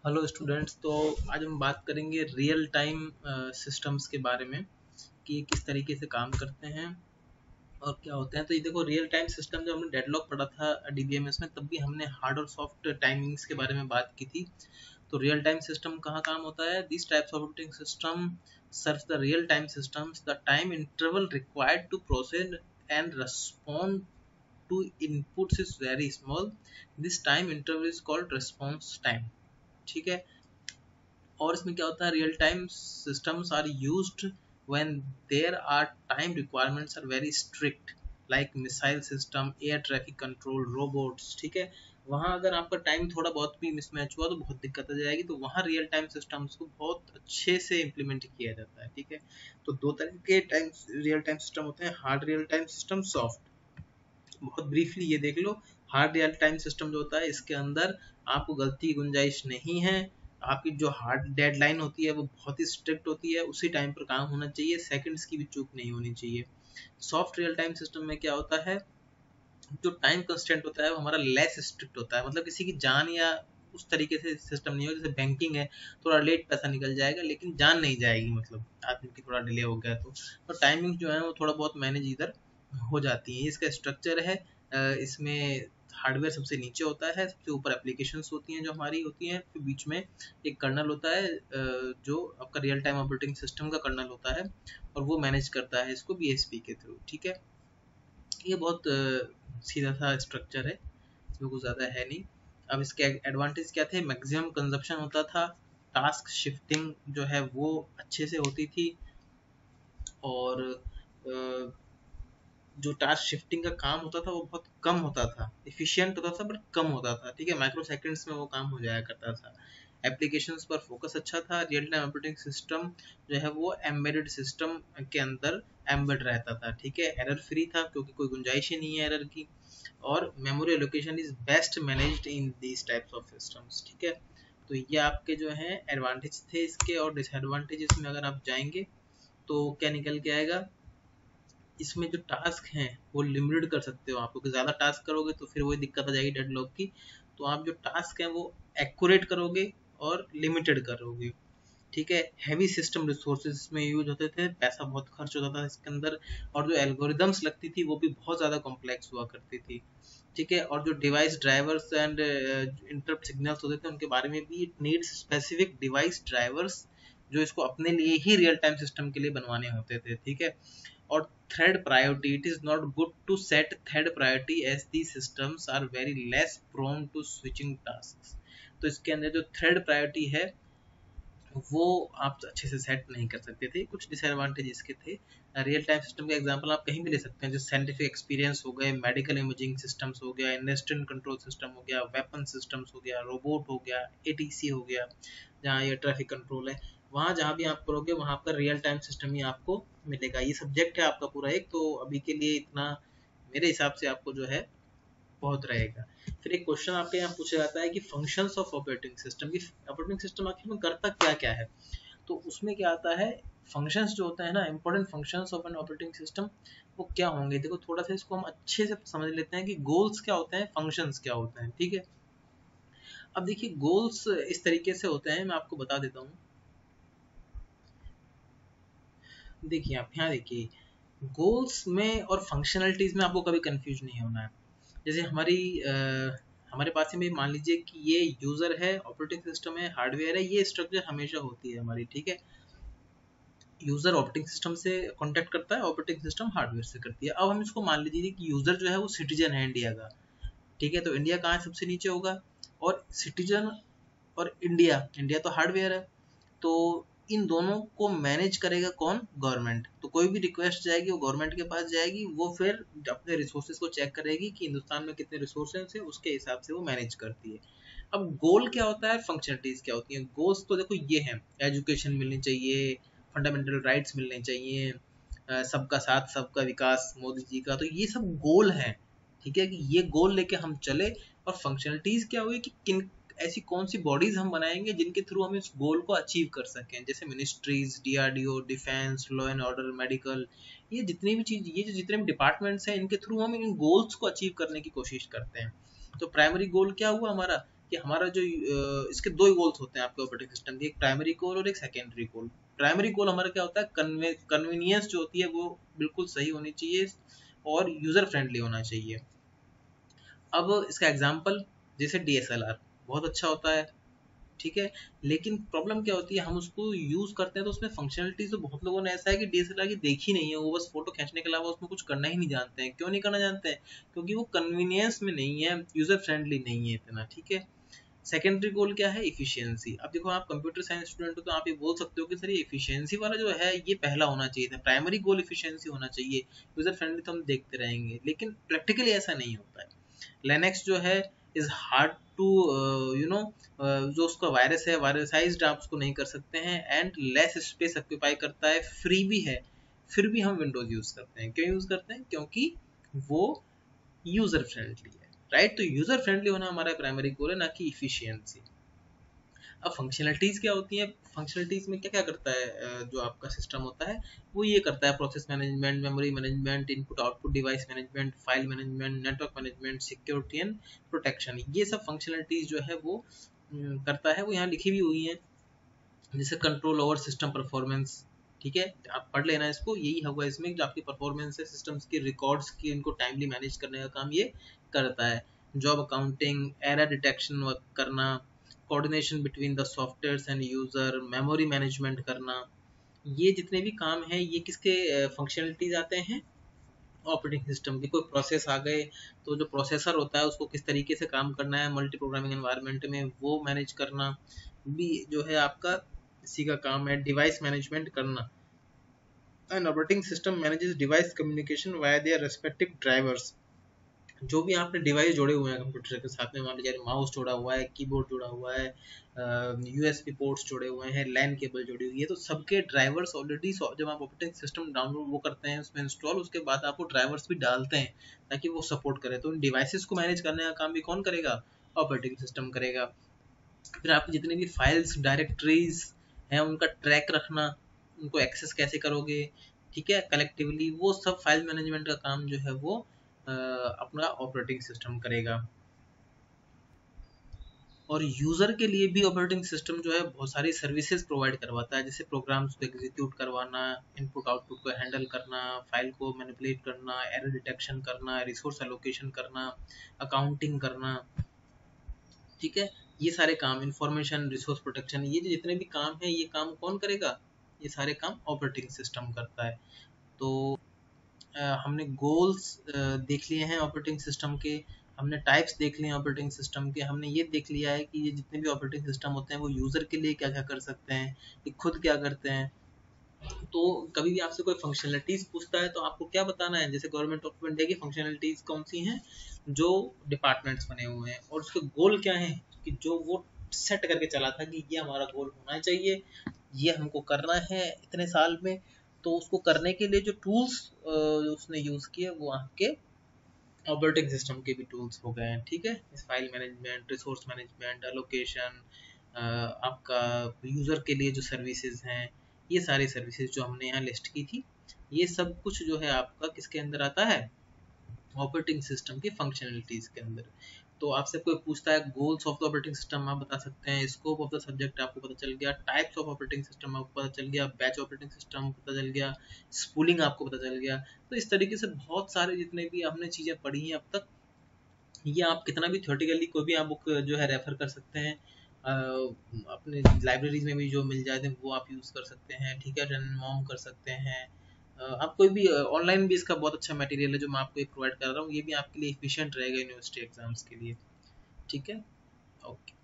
Hello students. तो आज हम बात करेंगे रियल टाइम सिस्टम्स के बारे में कि ये किस तरीके से काम करते हैं और क्या होते हैं। तो ये देखो, रियल टाइम सिस्टम जब हमने डेडलॉक पढ़ा था डीबीएमएस में, तब भी हमने हार्ड और सॉफ्ट टाइमिंग्स के बारे में बात की थी। तो रियल टाइम सिस्टम कहाँ काम होता है? This types of operating system serves the real time systems. The time interval required to process and respond to inputs is very small. This time interval is called response time। ठीक है। और इसमें क्या होता है, real time systems are used when there are time requirements are very strict, like missile system, air traffic control, robots. ठीक है। वहाँ अगर आपका टाइम थोड़ा बहुत भी मिसमैच हुआ तो बहुत दिक्कत आ जाएगी, तो वहाँ रियल टाइम सिस्टम्स को बहुत अच्छे से इम्प्लीमेंट किया जाता है। ठीक है। तो दो तरह के टाइम रियल टाइम सिस्टम होते हैं, hard real time system, soft. बहुत ब्रीफली ये देख लो। हार्ड रियल टाइम सिस्टम जो होता है, इसके अंदर आपको गलती की गुंजाइश नहीं है। आपकी जो हार्ड डेडलाइन होती है वो बहुत ही स्ट्रिक्ट होती है, उसी टाइम पर काम होना चाहिए, सेकंड्स की भी चूक नहीं होनी चाहिए। सॉफ्ट रियल टाइम सिस्टम में क्या होता है, जो टाइम कंस्टेंट होता है वो हमारा लेस स्ट्रिक्ट होता है। मतलब किसी की जान या उस तरीके से सिस्टम नहीं हो, जैसे बैंकिंग है, थोड़ा लेट पैसा निकल जाएगा लेकिन जान नहीं जाएगी, मतलब आदमी की थोड़ा डिले हो गया तो टाइमिंग जो है वो थोड़ा बहुत मैनेज इधर हो जाती है। इसका स्ट्रक्चर है, इसमें हार्डवेयर सबसे नीचे होता है, सबसे ऊपर एप्लीकेशंस होती हैं जो हमारी होती हैं, फिर बीच में एक कर्नल होता है जो आपका रियल टाइम ऑपरेटिंग सिस्टम का कर्नल होता है, और वो मैनेज करता है इसको बीएसपी के थ्रू। ठीक है। ये बहुत सीधा सा स्ट्रक्चर है, इसमें कुछ ज़्यादा है नहीं। अब इसके एडवांटेज क्या थे? मैक्सिमम कंजप्शन होता था, टास्क शिफ्टिंग जो है वो अच्छे से होती थी, और जो टास्क शिफ्टिंग का काम होता था वो बहुत कम होता था, इफिशियंट होता था बट कम होता था। ठीक है। माइक्रो सेकेंड्स में वो काम हो जाया करता था। एप्लीकेशंस पर फोकस अच्छा था। रियल टाइम ऑपरेटिंग सिस्टम जो है वो एम्बेडेड सिस्टम के अंदर एम्बेड रहता था। ठीक है। एरर फ्री था क्योंकि कोई गुंजाइश ही नहीं है एरर की, और memory allocation is best managed in these types of systems. ठीक है। तो ये आपके जो है एडवांटेज थे इसके, और डिसएडवांटेजेस में अगर आप जाएंगे तो क्या निकल के आएगा, इसमें जो टास्क हैं वो लिमिटेड कर सकते हो आप, क्योंकि ज़्यादा टास्क करोगे तो फिर वही दिक्कत आ जाएगी डेडलॉक की। तो आप जो टास्क हैं वो एक्यूरेट करोगे और लिमिटेड करोगे। ठीक है। हैवी सिस्टम रिसोर्सेज में यूज होते थे, पैसा बहुत खर्च होता था इसके अंदर, और जो एल्गोरिदम्स लगती थी वो भी बहुत ज़्यादा कॉम्प्लेक्स हुआ करती थी। ठीक है। और जो device drivers and interrupt signals होते थे उनके बारे में भी, it needs specific device drivers जो इसको अपने लिए ही रियल टाइम सिस्टम के लिए बनवाने होते थे। ठीक है। और thread priority, it is not good to set thread priority as the systems are very less prone to switching task. तो इसके अंदर जो थ्रेड प्रायोरिटी है वो आप अच्छे से सेट नहीं कर सकते थे, कुछ डिसएडवांटेज इसके थे। रियल टाइम सिस्टम का एग्जांपल आप कहीं भी ले सकते हैं, जैसे साइंटिफिक एक्सपीरियंस हो गए, मेडिकल इमेजिंग सिस्टम्स हो गया, इंडस्ट्रियल कंट्रोल सिस्टम हो गया, वेपन सिस्टम्स हो गया, रोबोट हो गया, एटीसी हो गया, जहाँ ये ट्रैफिक कंट्रोल है। वहाँ जहाँ भी आप करोगे वहाँ पर रियल टाइम सिस्टम ही आपको मिलेगा। ये सब्जेक्ट है आपका पूरा एक, तो अभी के लिए इतना मेरे हिसाब से आपको जो है बहुत रहेगा। फिर एक क्वेश्चन आपके यहाँ पूछा जाता है कि फंक्शंस ऑफ ऑपरेटिंग सिस्टम, की ऑपरेटिंग सिस्टम आखिर में करता क्या क्या है। तो उसमें क्या आता है, फंक्शंस जो होता है ना, important functions of an operating system, वो क्या होंगे। देखो, थोड़ा सा इसको हम अच्छे से समझ लेते हैं कि गोल्स क्या होते हैं, फंक्शंस क्या होते हैं। ठीक है। अब देखिए, गोल्स इस तरीके से होते हैं, मैं आपको बता देता हूँ। देखिए, आप यहाँ देखिए, गोल्स में और फंक्शनलिटीज में आपको कभी कंफ्यूज नहीं होना है। जैसे हमारे पास में मान लीजिए कि ये यूजर है, ऑपरेटिंग सिस्टम है, हार्डवेयर है, ये स्ट्रक्चर हमेशा होती है हमारी। ठीक है। यूजर ऑपरेटिंग सिस्टम से कांटेक्ट करता है, ऑपरेटिंग सिस्टम हार्डवेयर से करती है। अब हम इसको मान लीजिए कि यूजर जो है वो सिटीजन है इंडिया का। ठीक है। तो इंडिया कहाँ है? सबसे नीचे होगा। और सिटीजन और इंडिया, इंडिया तो हार्डवेयर है, तो इन दोनों को मैनेज करेगा कौन? गवर्नमेंट। तो कोई भी रिक्वेस्ट जाएगी वो गवर्नमेंट के पास जाएगी, वो फिर अपने रिसोर्सेज को चेक करेगी कि हिंदुस्तान में कितने रिसोर्सेज हैं, उसके हिसाब से वो मैनेज करती है। अब गोल क्या होता है, फंक्शनलिटीज क्या होती हैं। गोल्स तो देखो ये हैं, एजुकेशन मिलनी चाहिए, फंडामेंटल राइट्स मिलने चाहिए, सबका साथ सबका विकास मोदी जी का, तो ये सब गोल हैं। ठीक है, कि ये गोल लेके हम चले। और फंक्शनलिटीज क्या हुई कि किन ऐसी कौन सी बॉडीज हम बनाएंगे जिनके थ्रू हम इस गोल को अचीव कर सकें, जैसे ministries, DRDO, defence, law and order, medical, ये जितनी भी चीज, ये जो जितने भी डिपार्टमेंट्स हैं, इनके थ्रू हम इन गोल्स को अचीव करने की कोशिश करते हैं। तो प्राइमरी गोल क्या हुआ हमारा, कि हमारा जो इसके दो गोल्स होते हैं आपके ऑपरेटिंग सिस्टम के, एक प्राइमरी गोल और एक सेकेंडरी गोल। प्राइमरी गोल हमारा क्या होता है, कन्वीनियंस जो होती है वो बिल्कुल सही होनी चाहिए और यूजर फ्रेंडली होना चाहिए। अब इसका एग्जांपल जैसे DSLR बहुत अच्छा होता है, ठीक है, लेकिन प्रॉब्लम क्या होती है, हम उसको यूज करते हैं तो उसमें फंक्शनलिटीज तो बहुत लोगों ने ऐसा है कि DSLR की देखी नहीं है, वो बस फोटो खींचने के अलावा उसमें कुछ करना ही नहीं जानते हैं। क्यों नहीं करना जानते हैं? क्योंकि वो कन्वीनियंस में नहीं है, यूजर फ्रेंडली नहीं है इतना, ठीक है। सेकेंडरी गोल क्या है? इफिशियंसी। अब देखो आप कंप्यूटर साइंस स्टूडेंट हो तो आप ये बोल सकते हो कि सर ये इफिशियंसी वाला जो है ये पहला होना चाहिए था, प्राइमरी गोल इफिशियंसी होना चाहिए, यूजर फ्रेंडली तो हम देखते रहेंगे, लेकिन प्रैक्टिकली ऐसा नहीं होता है। लिनक्स जो है इज हार्ड टू जो उसका वायरस है वायरसाइज्ड आप उसको नहीं कर सकते हैं, एंड लेस स्पेस ऑक्यूपाई करता है, फ्री भी है, फिर भी हम विंडोज यूज करते हैं। क्यों यूज करते हैं? क्योंकि वो यूजर फ्रेंडली है, राइट। तो यूजर फ्रेंडली होना हमारा प्राइमरी गोल है, ना कि इफिशियंसी। अब फंक्शनलिटीज क्या होती है? फंक्शनलिटीज में क्या क्या करता है जो आपका सिस्टम होता है, वो ये करता है process management, memory management, input output device management, file management, network management, security and protection. ये सब फंक्शनलिटीज जो है वो करता है, वो यहाँ लिखी भी हुई है, जैसे कंट्रोल ओवर सिस्टम परफॉर्मेंस, ठीक है, आप पढ़ लेना इसको, यही होगा इसमें जो आपकी परफॉर्मेंस है सिस्टम्स की, रिकॉर्ड्स की, इनको टाइमली मैनेज करने का काम ये करता है। जॉब अकाउंटिंग, एरर डिटेक्शन करना, coordination between the software and user, memory management करना, ये जितने भी काम हैं ये किसके फंक्शनलिटीज आते हैं? ऑपरेटिंग सिस्टम की। कोई प्रोसेस आ गए तो जो प्रोसेसर होता है उसको किस तरीके से काम करना है मल्टी प्रोग्रामिंग एनवायरनमेंट में, वो मैनेज करना भी जो है आपका इसी का काम है। डिवाइस मैनेजमेंट करना, an operating system manages device communication via their respective drivers. जो भी आपने डिवाइस जोड़े हुए हैं कंप्यूटर के साथ में, मान लीजिए माउस जोड़ा हुआ है, कीबोर्ड जोड़ा हुआ है, USB पोर्ट्स जोड़े हुए हैं, लैन केबल जोड़ी हुई है, तो सबके ड्राइवर्स ऑलरेडी जब आप ऑपरेटिंग सिस्टम डाउनलोड वो करते हैं उसमें इंस्टॉल, उसके बाद आप वो ड्राइवर्स भी डालते हैं ताकि वो सपोर्ट करे। तो उन डिवाइसेस को मैनेज करने का काम भी कौन करेगा? ऑपरेटिंग सिस्टम करेगा। फिर आपकी जितनी भी फाइल्स डायरेक्टरीज हैं उनका ट्रैक रखना, उनको एक्सेस कैसे करोगे, ठीक है, कलेक्टिवली, वो सब फाइल मैनेजमेंट का काम जो है वो अपना ऑपरेटिंग सिस्टम करेगा। और यूजर के लिए भी ऑपरेटिंग सिस्टम जो है बहुत सारी सर्विसेज प्रोवाइड करवाता है, जैसे प्रोग्राम्स को एग्जीक्यूट करवाना, इनपुट आउटपुट को हैंडल करना, फाइल को मैनिपुलेट करना, एरर डिटेक्शन करना, रिसोर्स एलोकेशन करना, अकाउंटिंग करना, ठीक है, ये सारे काम, इंफॉर्मेशन रिसोर्स प्रोटेक्शन, ये जो जितने भी काम है ये काम कौन करेगा? ये सारे काम ऑपरेटिंग सिस्टम करता है। तो हमने गोल्स देख लिए हैं ऑपरेटिंग सिस्टम के, हमने टाइप्स देख लिए हैं ऑपरेटिंग सिस्टम के, हमने ये देख लिया है कि ये जितने भी ऑपरेटिंग सिस्टम होते हैं वो यूज़र के लिए क्या क्या कर सकते हैं, ये खुद क्या करते हैं। तो कभी भी आपसे कोई फंक्शनलिटीज पूछता है तो आपको क्या बताना है, जैसे गवर्नमेंट ऑफ इंडिया की फंक्शनलिटीज कौन सी हैं? जो डिपार्टमेंट्स बने हुए हैं, और उसके गोल क्या है कि जो वो सेट करके चला था कि ये हमारा गोल होना चाहिए, ये हमको करना है इतने साल में। तो उसको करने के लिए जो टूल्स उसने यूज़ किए वो आपके ऑपरेटिंग सिस्टम के भी टूल्स हो गए हैं, ठीक है, file management, resource management, allocation, आपका यूज़र के लिए जो सर्विसेज हैं, ये सारी सर्विसेज जो हमने यहाँ लिस्ट की थी, ये सब कुछ जो है आपका किसके अंदर आता है? ऑपरेटिंग सिस्टम की फंक्शनलिटीज के अंदर। तो आपसे कोई पूछता है goals of the operating system, आप बता सकते हैं, स्कोप ऑफ द सब्जेक्ट आपको पता चल गया, टाइप्स ऑफ ऑपरेटिंग सिस्टम आपको पता चल गया, बैच ऑपरेटिंग सिस्टम पता चल गया, स्पूलिंग आपको पता चल गया। तो इस तरीके से बहुत सारे जितने भी हमने चीज़ें पढ़ी हैं अब तक, ये आप कितना भी थ्योरेटिकली कोई भी आप बुक जो है रेफर कर सकते हैं, अपने लाइब्रेरीज में भी जो मिल जाते हैं वो आप यूज़ कर सकते हैं, ठीक है, रन मॉम कर सकते हैं। आप कोई भी ऑनलाइन भी इसका बहुत अच्छा मटेरियल है जो मैं आपको प्रोवाइड कर रहा हूँ, ये भी आपके लिए एफिशिएंट रहेगा यूनिवर्सिटी एग्जाम्स के लिए, ठीक है। ओके।